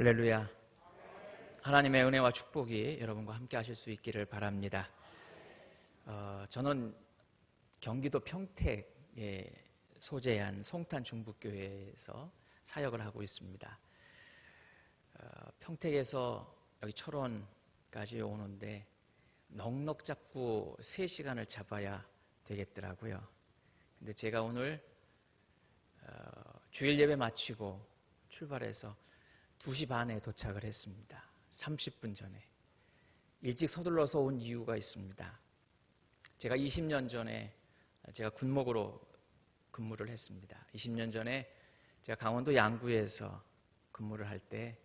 할렐루야. 하나님의 은혜와 축복이 여러분과 함께 하실 수 있기를 바랍니다. 저는 경기도 평택에 소재한 송탄 중북교회에서 사역을 하고 있습니다. 평택에서 여기 철원까지 오는데 넉넉 잡고 3시간을 잡아야 되겠더라고요. 근데 제가 오늘 주일 예배 마치고 출발해서 2시 반에 도착을 했습니다. 30분 전에. 일찍 서둘러서 온 이유가 있습니다. 제가 20년 전에 제가 군목으로 근무를 했습니다. 20년 전에 제가 강원도 양구에서 근무를 할 때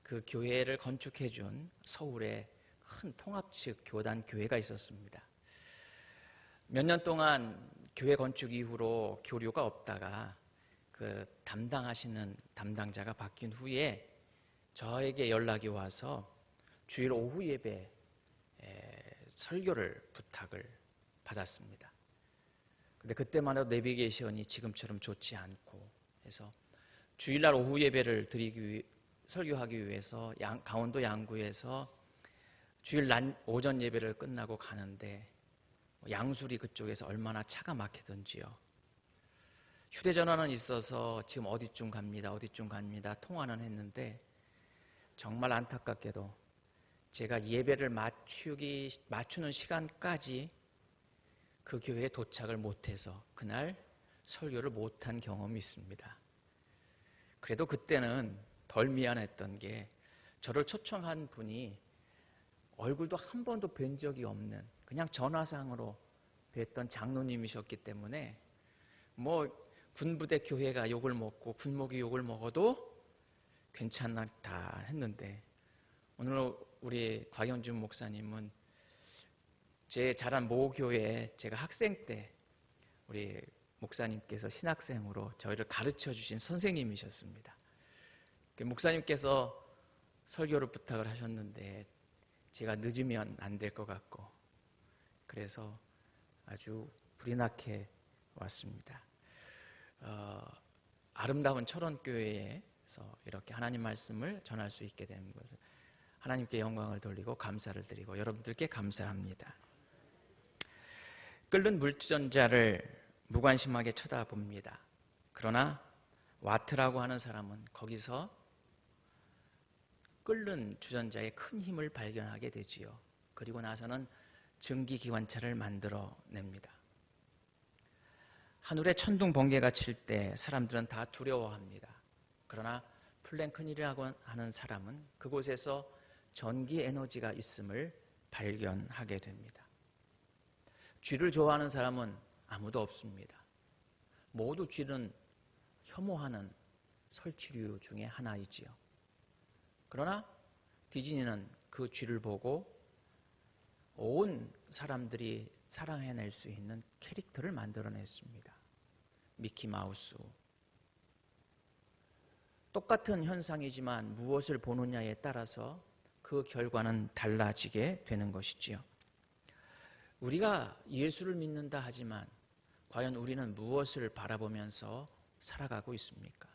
그 교회를 건축해 준 서울의 큰 통합측 교단 교회가 있었습니다. 몇 년 동안 교회 건축 이후로 교류가 없다가 그 담당하시는 담당자가 바뀐 후에 저에게 연락이 와서 주일 오후 예배 설교를 부탁을 받았습니다. 근데 그때만 해도 내비게이션이 지금처럼 좋지 않고 해서 주일날 오후 예배를 설교하기 위해서 강원도 양구에서 주일 오전 예배를 끝나고 가는데 양수리 그쪽에서 얼마나 차가 막히던지요. 휴대전화는 있어서 지금 어디쯤 갑니다 통화는 했는데 정말 안타깝게도 제가 예배를 맞추는 시간까지 그 교회에 도착을 못해서 그날 설교를 못한 경험이 있습니다. 그래도 그때는 덜 미안했던 게 저를 초청한 분이 얼굴도 한 번도 뵌 적이 없는 그냥 전화상으로 뵀던 장로님이셨기 때문에 군부대 교회가 욕을 먹고 군목이 욕을 먹어도 괜찮다 했는데 오늘 우리 곽영준 목사님은 제 자란 모교회에 제가 학생 때 우리 목사님께서 신학생으로 저희를 가르쳐 주신 선생님이셨습니다. 목사님께서 설교를 부탁을 하셨는데 제가 늦으면 안 될 것 같고 그래서 아주 불이 나게 왔습니다. 아름다운 철원교회에서 이렇게 하나님 말씀을 전할 수 있게 된 것을 하나님께 영광을 돌리고 감사를 드리고 여러분들께 감사합니다. 끓는 물주전자를 무관심하게 쳐다봅니다. 그러나 와트라고 하는 사람은 거기서 끓는 주전자의 큰 힘을 발견하게 되지요. 그리고 나서는 증기기관차를 만들어냅니다. 하늘에 천둥 번개가 칠 때 사람들은 다 두려워합니다. 그러나 플랭크니라고 하는 사람은 그곳에서 전기 에너지가 있음을 발견하게 됩니다. 쥐를 좋아하는 사람은 아무도 없습니다. 모두 쥐는 혐오하는 설치류 중에 하나이지요. 그러나 디즈니는 그 쥐를 보고 온 사람들이 사랑해낼 수 있는 캐릭터를 만들어냈습니다. 미키마우스. 똑같은 현상이지만 무엇을 보느냐에 따라서 그 결과는 달라지게 되는 것이지요. 우리가 예수를 믿는다 하지만 과연 우리는 무엇을 바라보면서 살아가고 있습니까?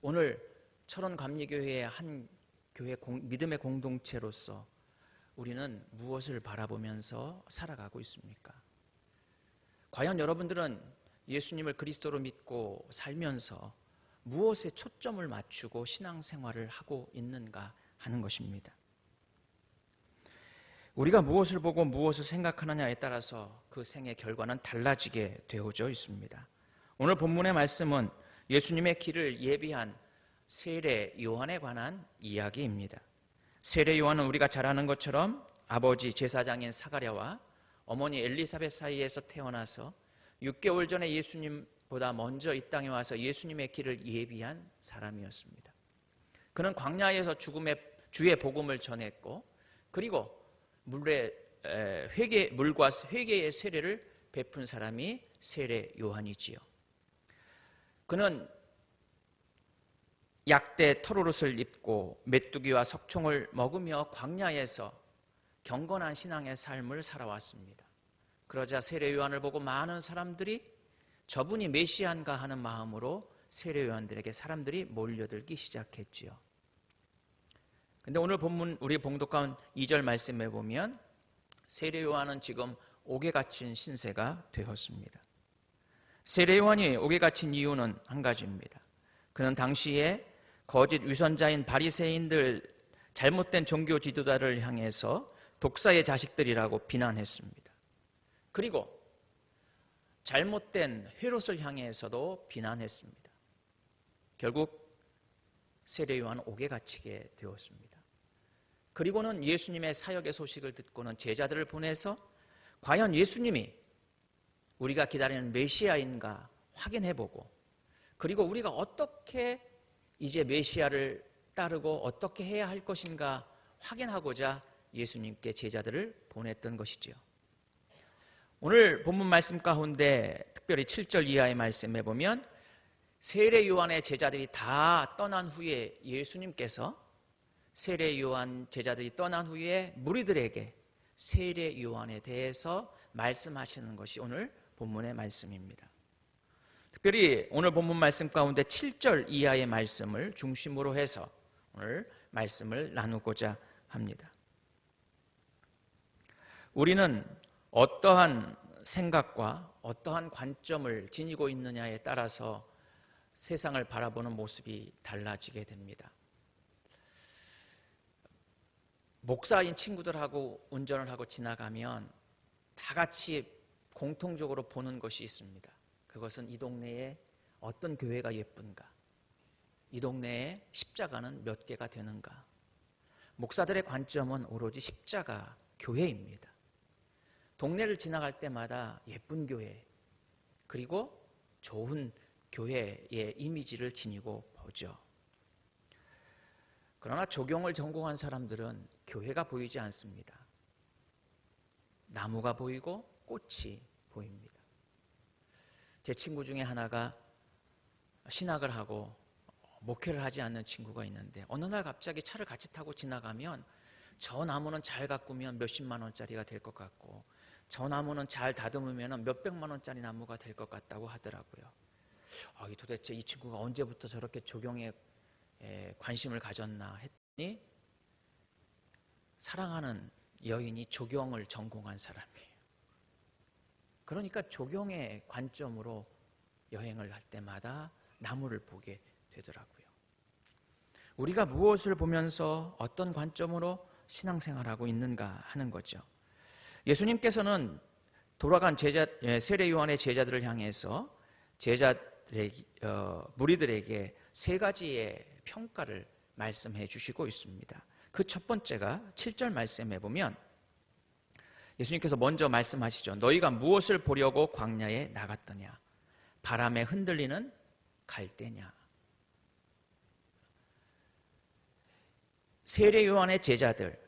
오늘 철원감리교회의 한 교회 믿음의 공동체로서 우리는 무엇을 바라보면서 살아가고 있습니까? 과연 여러분들은 예수님을 그리스도로 믿고 살면서 무엇에 초점을 맞추고 신앙생활을 하고 있는가 하는 것입니다. 우리가 무엇을 보고 무엇을 생각하느냐에 따라서 그 생의 결과는 달라지게 되어져 있습니다. 오늘 본문의 말씀은 예수님의 길을 예비한 세례 요한에 관한 이야기입니다. 세례 요한은 우리가 잘 아는 것처럼 아버지 제사장인 사가랴와 어머니 엘리사벳 사이에서 태어나서 6개월 전에 예수님보다 먼저 이 땅에 와서 예수님의 길을 예비한 사람이었습니다. 그는 광야에서 주의 복음을 전했고 그리고 물과 회개의 세례를 베푼 사람이 세례 요한이지요. 그는 약대 털옷을 입고 메뚜기와 석총을 먹으며 광야에서 경건한 신앙의 삶을 살아왔습니다. 그러자 세례 요한을 보고 많은 사람들이 저분이 메시아인가 하는 마음으로 세례 요한들에게 사람들이 몰려들기 시작했지요. 근데 오늘 본문 우리 봉독한 2절 말씀에 보면 세례 요한은 지금 옥에 갇힌 신세가 되었습니다. 세례 요한이 옥에 갇힌 이유는 한 가지입니다. 그는 당시에 거짓 위선자인 바리새인들, 잘못된 종교 지도자를 향해서 독사의 자식들이라고 비난했습니다. 그리고 잘못된 헤롯을 향해서도 비난했습니다. 결국 세례 요한은 옥에 갇히게 되었습니다. 그리고는 예수님의 사역의 소식을 듣고는 제자들을 보내서 과연 예수님이 우리가 기다리는 메시아인가 확인해보고, 그리고 우리가 어떻게 이제 메시아를 따르고 어떻게 해야 할 것인가 확인하고자 예수님께 제자들을 보냈던 것이지요. 오늘 본문 말씀 가운데 특별히 7절 이하의 말씀에 보면 세례 요한의 제자들이 다 떠난 후에 예수님께서 세례 요한 제자들이 떠난 후에 무리들에게 세례 요한에 대해서 말씀하시는 것이 오늘 본문의 말씀입니다. 특별히 오늘 본문 말씀 가운데 7절 이하의 말씀을 중심으로 해서 오늘 말씀을 나누고자 합니다. 우리는 어떠한 생각과 어떠한 관점을 지니고 있느냐에 따라서 세상을 바라보는 모습이 달라지게 됩니다. 목사인 친구들하고 운전을 하고 지나가면 다 같이 공통적으로 보는 것이 있습니다. 그것은 이 동네에 어떤 교회가 예쁜가, 이 동네에 십자가는 몇 개가 되는가. 목사들의 관점은 오로지 십자가 교회입니다. 동네를 지나갈 때마다 예쁜 교회, 그리고 좋은 교회의 이미지를 지니고 보죠. 그러나 조경을 전공한 사람들은 교회가 보이지 않습니다. 나무가 보이고 꽃이 보입니다. 제 친구 중에 하나가 신학을 하고 목회를 하지 않는 친구가 있는데 어느 날 갑자기 차를 같이 타고 지나가면 저 나무는 잘 가꾸면 몇십만 원짜리가 될 것 같고 저 나무는 잘 다듬으면 몇백만 원짜리 나무가 될 것 같다고 하더라고요. 도대체 이 친구가 언제부터 저렇게 조경에 관심을 가졌나 했더니 사랑하는 여인이 조경을 전공한 사람이에요. 그러니까 조경의 관점으로 여행을 할 때마다 나무를 보게 되더라고요. 우리가 무엇을 보면서 어떤 관점으로 신앙생활하고 있는가 하는 거죠. 예수님께서는 돌아간 세례 요한의 제자들을 향해서 무리들에게 세 가지의 평가를 말씀해 주시고 있습니다. 그 첫 번째가 7절 말씀에 보면 예수님께서 먼저 말씀하시죠. 너희가 무엇을 보려고 광야에 나갔더냐? 바람에 흔들리는 갈대냐? 세례 요한의 제자들,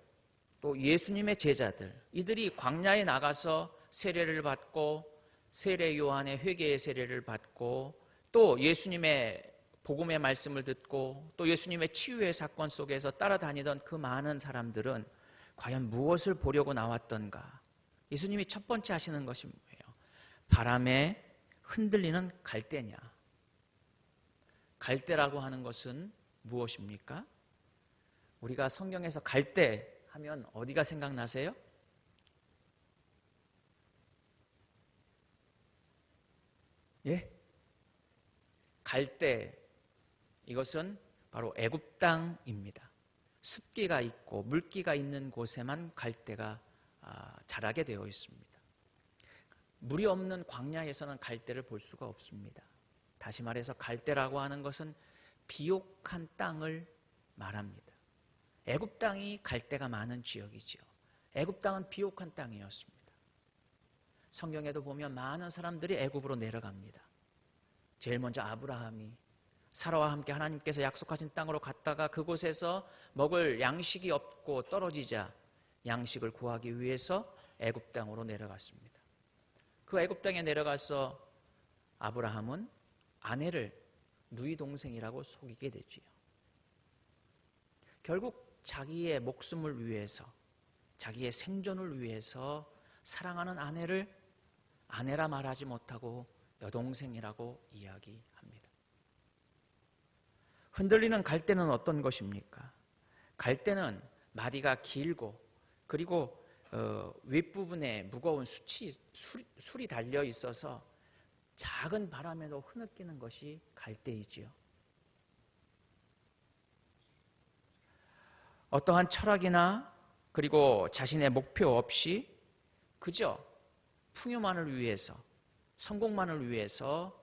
또 예수님의 제자들, 이들이 광야에 나가서 세례를 받고 세례 요한의 회개의 세례를 받고 또 예수님의 복음의 말씀을 듣고 또 예수님의 치유의 사건 속에서 따라다니던 그 많은 사람들은 과연 무엇을 보려고 나왔던가? 예수님이 첫 번째 하시는 것이 뭐예요? 바람에 흔들리는 갈대냐? 갈대라고 하는 것은 무엇입니까? 우리가 성경에서 갈대 하면 어디가 생각나세요? 예? 갈대, 이것은 바로 애굽 땅입니다. 습기가 있고 물기가 있는 곳에만 갈대가 자라게 되어 있습니다. 물이 없는 광야에서는 갈대를 볼 수가 없습니다. 다시 말해서 갈대라고 하는 것은 비옥한 땅을 말합니다. 애굽 땅이 갈대가 많은 지역이지요. 애굽 땅은 비옥한 땅이었습니다. 성경에도 보면 많은 사람들이 애굽으로 내려갑니다. 제일 먼저 아브라함이 사라와 함께 하나님께서 약속하신 땅으로 갔다가 그곳에서 먹을 양식이 없고 떨어지자 양식을 구하기 위해서 애굽 땅으로 내려갔습니다. 그 애굽 땅에 내려가서 아브라함은 아내를 누이 동생이라고 속이게 되지요. 결국 자기의 목숨을 위해서, 자기의 생존을 위해서 사랑하는 아내를 아내라 말하지 못하고 여동생이라고 이야기합니다. 흔들리는 갈대는 어떤 것입니까? 갈대는 마디가 길고 그리고 윗부분에 무거운 술이 달려 있어서 작은 바람에도 흐느끼는 것이 갈대이지요. 어떠한 철학이나 그리고 자신의 목표 없이 그저 풍요만을 위해서, 성공만을 위해서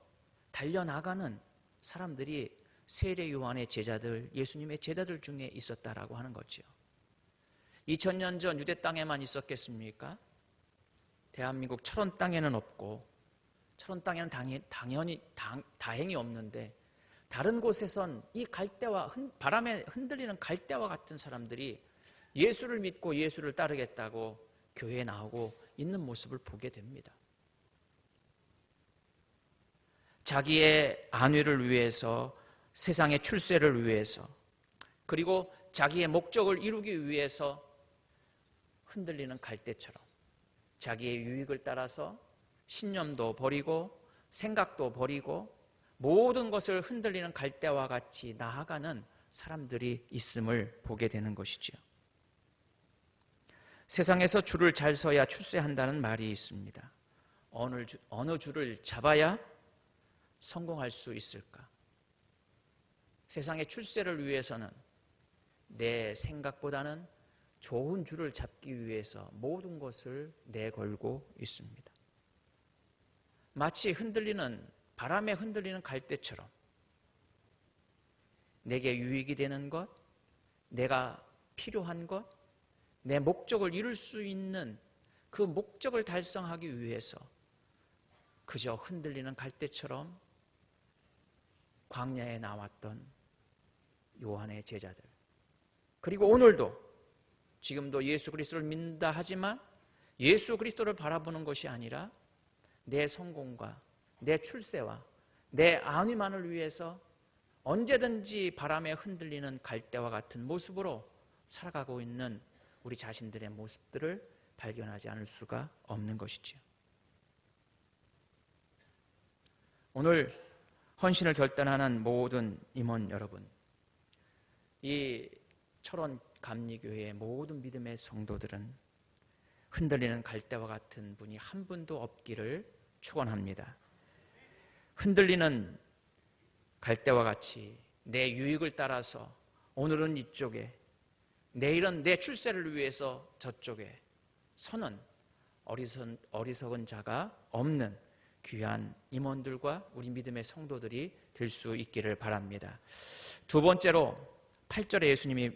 달려나가는 사람들이 세례 요한의 제자들, 예수님의 제자들 중에 있었다라고 하는 거죠. 2000년 전 유대 땅에만 있었겠습니까? 대한민국 철원 땅에는 없고, 철원 땅에는 당연히 다행히 없는데, 다른 곳에선 이 갈대와 바람에 흔들리는 갈대와 같은 사람들이 예수를 믿고 예수를 따르겠다고 교회에 나오고 있는 모습을 보게 됩니다. 자기의 안위를 위해서, 세상의 출세를 위해서, 그리고 자기의 목적을 이루기 위해서 흔들리는 갈대처럼 자기의 유익을 따라서 신념도 버리고 생각도 버리고 모든 것을 흔들리는 갈대와 같이 나아가는 사람들이 있음을 보게 되는 것이지요. 세상에서 줄을 잘 서야 출세한다는 말이 있습니다. 어느 줄을 잡아야 성공할 수 있을까? 세상의 출세를 위해서는 내 생각보다는 좋은 줄을 잡기 위해서 모든 것을 내걸고 있습니다. 마치 바람에 흔들리는 갈대처럼 내게 유익이 되는 것, 내가 필요한 것, 내 목적을 이룰 수 있는 그 목적을 달성하기 위해서 그저 흔들리는 갈대처럼 광야에 나왔던 요한의 제자들, 그리고 오늘도 지금도 예수 그리스도를 믿는다 하지만 예수 그리스도를 바라보는 것이 아니라 내 성공과 내 출세와 내 안위만을 위해서 언제든지 바람에 흔들리는 갈대와 같은 모습으로 살아가고 있는 우리 자신들의 모습들을 발견하지 않을 수가 없는 것이지요. 오늘 헌신을 결단하는 모든 임원 여러분, 이 철원 감리교회의 모든 믿음의 성도들은 흔들리는 갈대와 같은 분이 한 분도 없기를 축원합니다. 흔들리는 갈대와 같이 내 유익을 따라서 오늘은 이쪽에, 내일은 내 출세를 위해서 저쪽에 서는 어리석은 자가 없는 귀한 임원들과 우리 믿음의 성도들이 될 수 있기를 바랍니다. 두 번째로 8절에 예수님이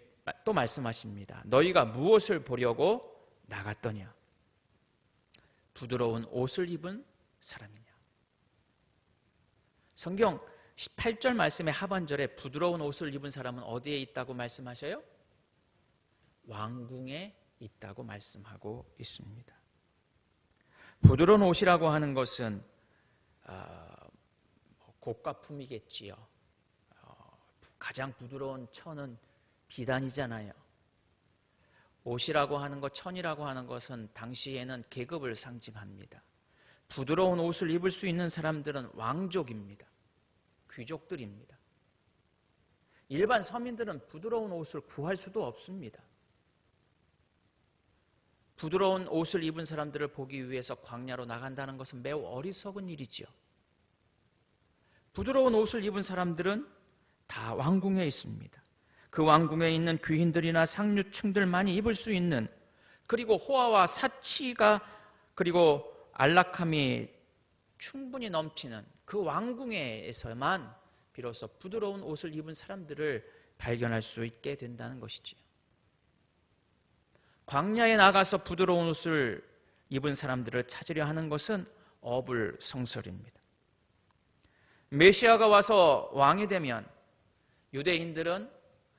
또 말씀하십니다. 너희가 무엇을 보려고 나갔더냐? 부드러운 옷을 입은 사람이냐? 성경 18절 말씀의 하반절에 부드러운 옷을 입은 사람은 어디에 있다고 말씀하셔요? 왕궁에 있다고 말씀하고 있습니다. 부드러운 옷이라고 하는 것은 고가품이겠지요. 가장 부드러운 천은 비단이잖아요. 옷이라고 하는 것, 천이라고 하는 것은 당시에는 계급을 상징합니다. 부드러운 옷을 입을 수 있는 사람들은 왕족입니다. 귀족들입니다. 일반 서민들은 부드러운 옷을 구할 수도 없습니다. 부드러운 옷을 입은 사람들을 보기 위해서 광야로 나간다는 것은 매우 어리석은 일이지요. 부드러운 옷을 입은 사람들은 다 왕궁에 있습니다. 그 왕궁에 있는 귀인들이나 상류층들만이 입을 수 있는, 그리고 호화와 사치가 그리고 안락함이 충분히 넘치는 그 왕궁에서만 비로소 부드러운 옷을 입은 사람들을 발견할 수 있게 된다는 것이지요. 광야에 나가서 부드러운 옷을 입은 사람들을 찾으려 하는 것은 어불성설입니다. 메시아가 와서 왕이 되면 유대인들은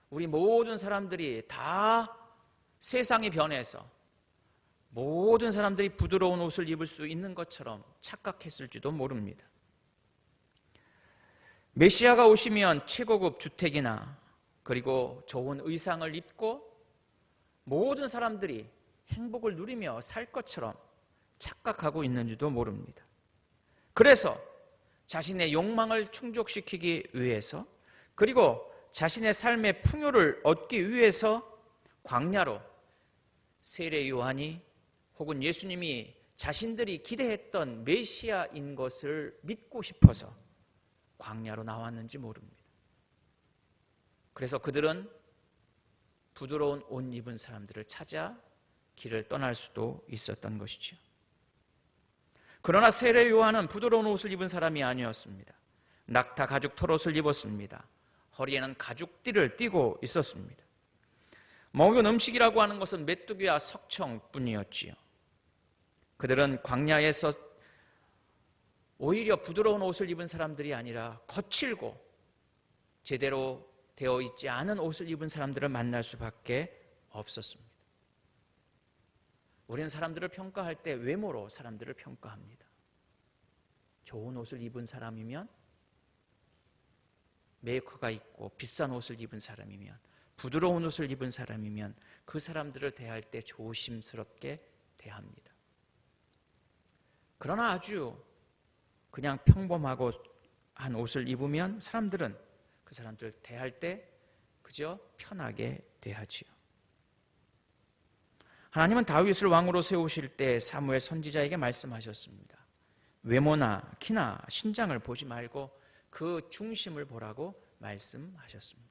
우리 모든 사람들이 다 세상이 변해서 모든 사람들이 부드러운 옷을 입을 수 있는 것처럼 착각했을지도 모릅니다. 메시아가 오시면 최고급 주택이나 그리고 좋은 의상을 입고 모든 사람들이 행복을 누리며 살 것처럼 착각하고 있는지도 모릅니다. 그래서 자신의 욕망을 충족시키기 위해서, 그리고 자신의 삶의 풍요를 얻기 위해서 광야로 세례 요한이 혹은 예수님이 자신들이 기대했던 메시아인 것을 믿고 싶어서 광야로 나왔는지 모릅니다. 그래서 그들은 부드러운 옷 입은 사람들을 찾아 길을 떠날 수도 있었던 것이죠. 그러나 세례 요한은 부드러운 옷을 입은 사람이 아니었습니다. 낙타 가죽 털옷을 입었습니다. 허리에는 가죽띠를 띠고 있었습니다. 먹은 음식이라고 하는 것은 메뚜기와 석청뿐이었지요. 그들은 광야에서 오히려 부드러운 옷을 입은 사람들이 아니라 거칠고 제대로 되어 있지 않은 옷을 입은 사람들을 만날 수밖에 없었습니다. 우리는 사람들을 평가할 때 외모로 사람들을 평가합니다. 좋은 옷을 입은 사람이면, 메이커가 있고 비싼 옷을 입은 사람이면, 부드러운 옷을 입은 사람이면 그 사람들을 대할 때 조심스럽게 대합니다. 그러나 아주 그냥 평범하고 한 옷을 입으면 사람들은 그 사람들을 대할 때 그저 편하게 대하지요. 하나님은 다윗을 왕으로 세우실 때 사무엘 선지자에게 말씀하셨습니다. 외모나 키나 신장을 보지 말고 그 중심을 보라고 말씀하셨습니다.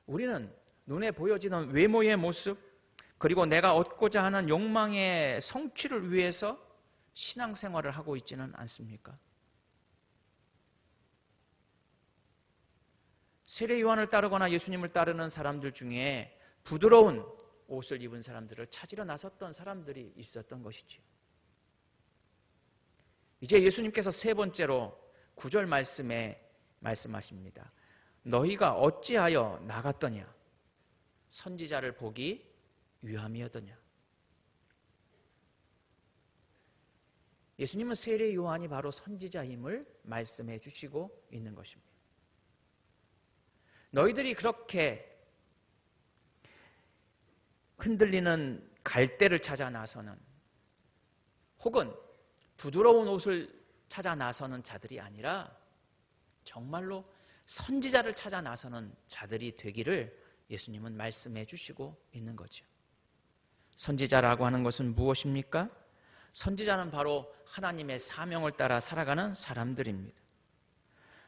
우리는 눈에 보여지는 외모의 모습, 그리고 내가 얻고자 하는 욕망의 성취를 위해서 신앙생활을 하고 있지는 않습니까? 세례 요한을 따르거나 예수님을 따르는 사람들 중에 부드러운 옷을 입은 사람들을 찾으러 나섰던 사람들이 있었던 것이지요. 이제 예수님께서 세 번째로 9절 말씀에 말씀하십니다. 너희가 어찌하여 나갔더냐? 선지자를 보기 위함이었더냐? 예수님은 세례 요한이 바로 선지자임을 말씀해 주시고 있는 것입니다. 너희들이 그렇게 흔들리는 갈대를 찾아 나서는, 혹은 부드러운 옷을 찾아 나서는 자들이 아니라 정말로 선지자를 찾아 나서는 자들이 되기를 예수님은 말씀해 주시고 있는 거죠. 선지자라고 하는 것은 무엇입니까? 선지자는 바로 하나님의 사명을 따라 살아가는 사람들입니다.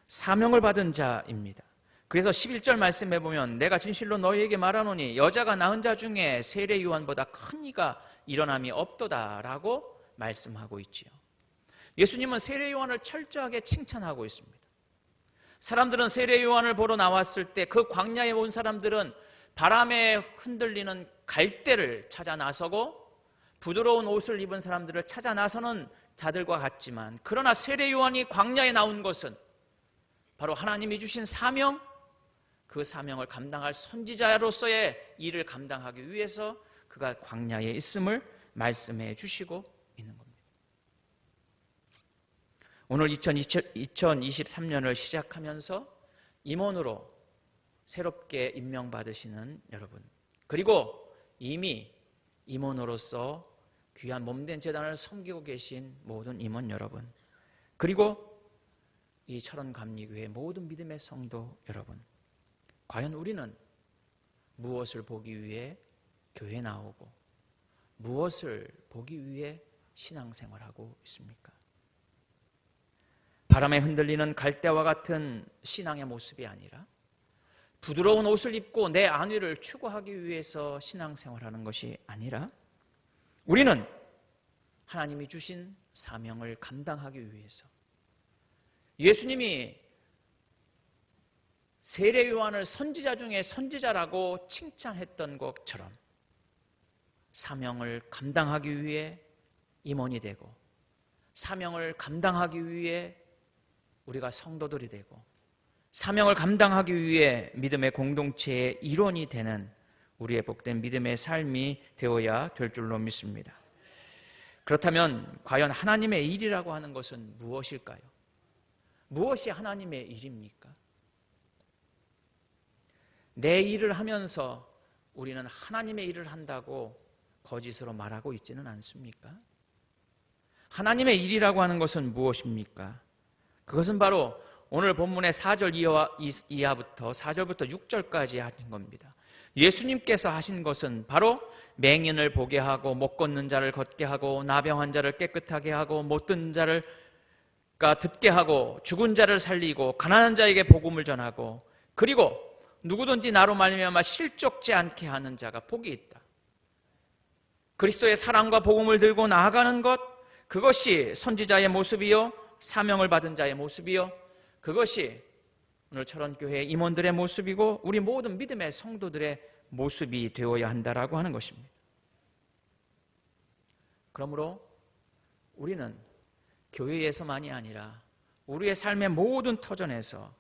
사명을 받은 자입니다. 그래서 11절 말씀해 보면 내가 진실로 너희에게 말하노니 여자가 낳은 자 중에 세례 요한보다 큰 이가 일어남이 없도다라고 말씀하고 있지요. 예수님은 세례 요한을 철저하게 칭찬하고 있습니다. 사람들은 세례 요한을 보러 나왔을 때 그 광야에 온 사람들은 바람에 흔들리는 갈대를 찾아 나서고 부드러운 옷을 입은 사람들을 찾아 나서는 자들과 같지만, 그러나 세례 요한이 광야에 나온 것은 바로 하나님이 주신 사명, 그 사명을 감당할 선지자로서의 일을 감당하기 위해서 그가 광야에 있음을 말씀해 주시고 있는 겁니다. 오늘 2023년을 시작하면서 임원으로 새롭게 임명받으시는 여러분, 그리고 이미 임원으로서 귀한 몸된 제단을 섬기고 계신 모든 임원 여러분, 그리고 이 철원감리교회 모든 믿음의 성도 여러분, 과연 우리는 무엇을 보기 위해 교회에 나오고 무엇을 보기 위해 신앙생활하고 있습니까? 바람에 흔들리는 갈대와 같은 신앙의 모습이 아니라 부드러운 옷을 입고 내 안위를 추구하기 위해서 신앙생활하는 것이 아니라 우리는 하나님이 주신 사명을 감당하기 위해서, 예수님이 세례 요한을 선지자 중에 선지자라고 칭찬했던 것처럼 사명을 감당하기 위해 임원이 되고, 사명을 감당하기 위해 우리가 성도들이 되고, 사명을 감당하기 위해 믿음의 공동체의 일원이 되는 우리의 복된 믿음의 삶이 되어야 될 줄로 믿습니다. 그렇다면 과연 하나님의 일이라고 하는 것은 무엇일까요? 무엇이 하나님의 일입니까? 내 일을 하면서 우리는 하나님의 일을 한다고 거짓으로 말하고 있지는 않습니까? 하나님의 일이라고 하는 것은 무엇입니까? 그것은 바로 오늘 본문의 4절 이하부터 4절부터 6절까지 하신 겁니다. 예수님께서 하신 것은 바로 맹인을 보게 하고 못 걷는 자를 걷게 하고 나병한 자를 깨끗하게 하고 못 듣는 자를 듣게 하고 죽은 자를 살리고 가난한 자에게 복음을 전하고 그리고 누구든지 나로 말미암아 실족지 않게 하는 자가 복이 있다. 그리스도의 사랑과 복음을 들고 나아가는 것, 그것이 선지자의 모습이요 사명을 받은 자의 모습이요 그것이 오늘 철원교회 임원들의 모습이고 우리 모든 믿음의 성도들의 모습이 되어야 한다라고 하는 것입니다. 그러므로 우리는 교회에서만이 아니라 우리의 삶의 모든 터전에서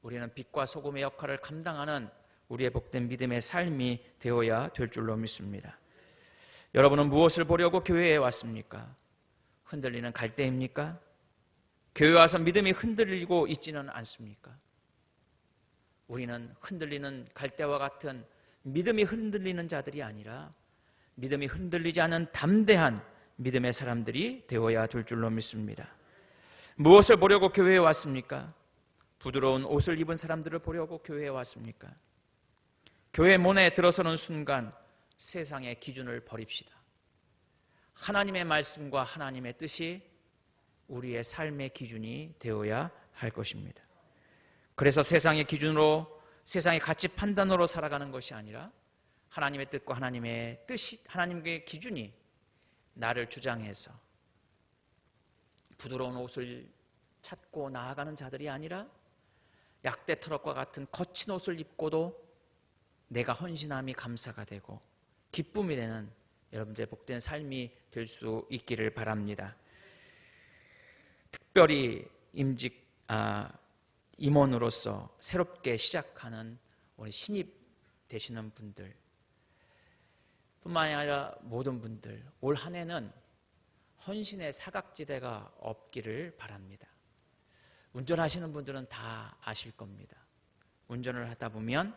우리는 빛과 소금의 역할을 감당하는 우리의 복된 믿음의 삶이 되어야 될 줄로 믿습니다. 여러분은 무엇을 보려고 교회에 왔습니까? 흔들리는 갈대입니까? 교회 와서 믿음이 흔들리고 있지는 않습니까? 우리는 흔들리는 갈대와 같은 믿음이 흔들리는 자들이 아니라 믿음이 흔들리지 않은 담대한 믿음의 사람들이 되어야 될 줄로 믿습니다. 무엇을 보려고 교회에 왔습니까? 부드러운 옷을 입은 사람들을 보려고 교회에 왔습니까? 교회 문에 들어서는 순간 세상의 기준을 버립시다. 하나님의 말씀과 하나님의 뜻이 우리의 삶의 기준이 되어야 할 것입니다. 그래서 세상의 기준으로 세상의 가치 판단으로 살아가는 것이 아니라 하나님의 뜻과 하나님의 뜻이 하나님의 기준이 나를 주장해서 부드러운 옷을 찾고 나아가는 자들이 아니라 약대 트럭과 같은 거친 옷을 입고도 내가 헌신함이 감사가 되고 기쁨이 되는 여러분들의 복된 삶이 될 수 있기를 바랍니다. 특별히 임원으로서 새롭게 시작하는 우리 신입 되시는 분들 뿐만 아니라 모든 분들 올 한 해는 헌신의 사각지대가 없기를 바랍니다. 운전하시는 분들은 다 아실 겁니다. 운전을 하다 보면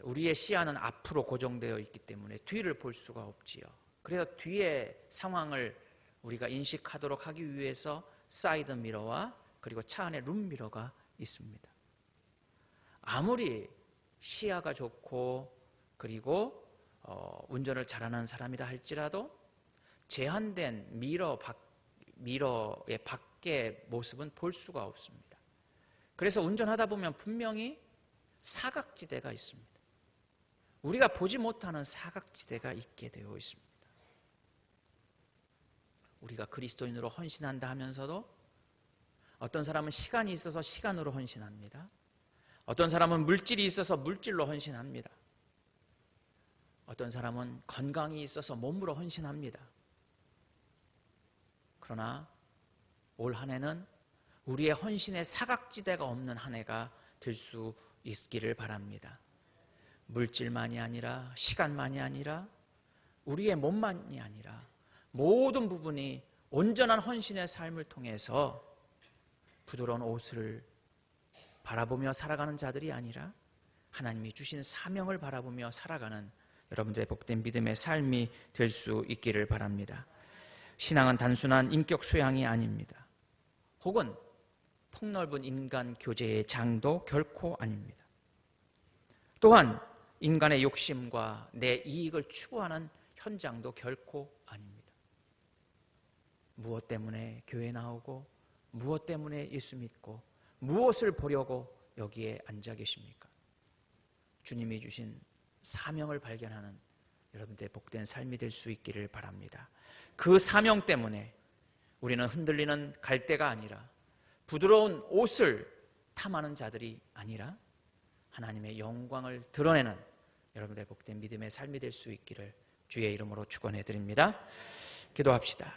우리의 시야는 앞으로 고정되어 있기 때문에 뒤를 볼 수가 없지요. 그래서 뒤의 상황을 우리가 인식하도록 하기 위해서 사이드 미러와 그리고 차 안에 룸 미러가 있습니다. 아무리 시야가 좋고 그리고 운전을 잘하는 사람이라 할지라도 제한된 미러의 밖의 모습은 볼 수가 없습니다. 그래서 운전하다 보면 분명히 사각지대가 있습니다. 우리가 보지 못하는 사각지대가 있게 되어 있습니다. 우리가 그리스도인으로 헌신한다 하면서도 어떤 사람은 시간이 있어서 시간으로 헌신합니다. 어떤 사람은 물질이 있어서 물질로 헌신합니다. 어떤 사람은 건강이 있어서 몸으로 헌신합니다. 그러나 올 한 해는 우리의 헌신의 사각지대가 없는 한 해가 될 수 있기를 바랍니다. 물질만이 아니라 시간만이 아니라 우리의 몸만이 아니라 모든 부분이 온전한 헌신의 삶을 통해서 부드러운 옷을 바라보며 살아가는 자들이 아니라 하나님이 주신 사명을 바라보며 살아가는 여러분들의 복된 믿음의 삶이 될 수 있기를 바랍니다. 신앙은 단순한 인격 수양이 아닙니다. 혹은 폭넓은 인간 교제의 장도 결코 아닙니다. 또한 인간의 욕심과 내 이익을 추구하는 현장도 결코 아닙니다. 무엇 때문에 교회 나오고 무엇 때문에 예수 믿고 무엇을 보려고 여기에 앉아 계십니까? 주님이 주신 사명을 발견하는 여러분들의 복된 삶이 될 수 있기를 바랍니다. 그 사명 때문에 우리는 흔들리는 갈대가 아니라 부드러운 옷을 탐하는 자들이 아니라 하나님의 영광을 드러내는 여러분들의 복된 믿음의 삶이 될 수 있기를 주의 이름으로 축원해 드립니다. 기도합시다.